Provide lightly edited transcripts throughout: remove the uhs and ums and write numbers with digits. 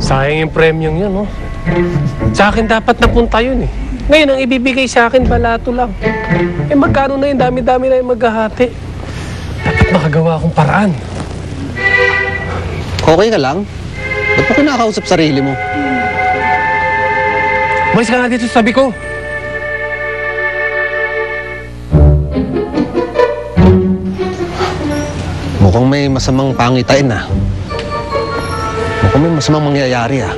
Sayang yung premium yun, no? Sa akin dapat napunta yun, eh. Ngayon, ang ibibigay sa akin, balato lang. Eh, magkano na yun? Dami-dami na yung maghahati. Dapat makagawa akong paraan. Okay ka lang? Ba't mo kinakausap sarili mo? Umalis ka nga dito sa sabi ko. Mukhang may masamang pangitain ah. Mukhang may masamang mangyayari ah.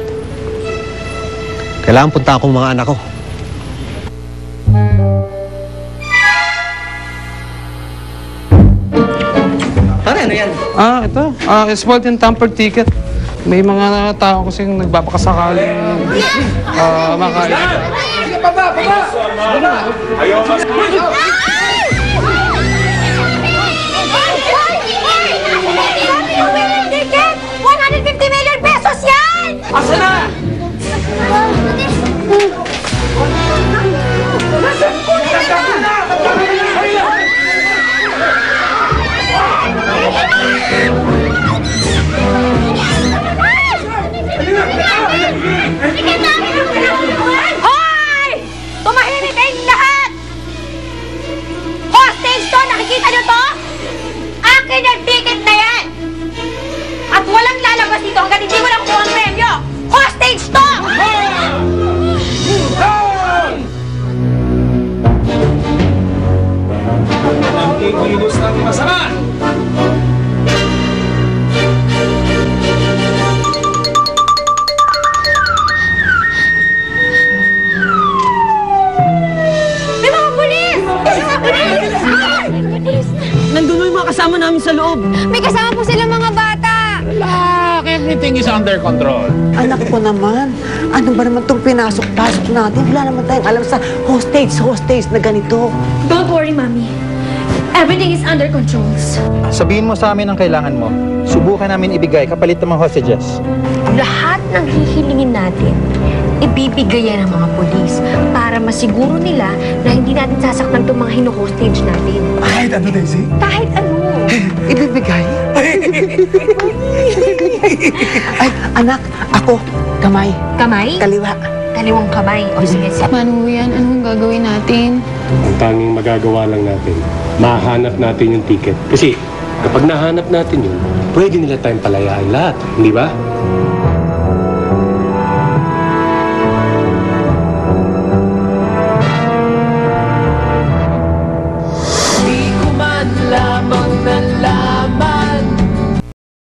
Kailangan punta akong mga anak ko. Pare, ano yan? Ito. Spoiled and tampered ticket. May mga tao kasing nagbabakasakaling makain. Baba! Ayaw mas... Ticket! 150 million pesos yan! Asa na? Hoy! Tumahimik kayong lahat! Hostage to! Nakikita nyo to? Akin ang ticket na yan! At walang lalabas dito hanggang hindi mo nakuha ang premyo! Hostage to! Ang kikilos ng masama! May mga pulis! May mga pulis! Nandun yung mga kasama namin sa loob. May kasama po silang mga bata! Look, everything is under control. Anak ko naman, ano ba naman itong pinasok-pasok natin? Wala naman tayong alam sa hostage na ganito. Don't worry, Mommy. Everything is under control. Sabihin mo sa amin ang kailangan mo. Subukan namin ibigay kapalit ng mga hostages. Lahat ng hihilingin natin, ibibigay yan ng mga polis para masiguro nila na hindi natin sasaktan itong mga hino-hostage natin. Kahit ano, Daisy? Kahit ano. Ibibigay? Ay, anak, ako, kamay, Kamay? kaliwa. Kaliwang kamay. O sige, sige. Paano yan? Anong gagawin natin? Ang tanging magagawa lang natin, mahanap natin yung ticket. Kasi kapag nahanap natin yun, pwede nila tayong palayaan lahat. Hindi ba?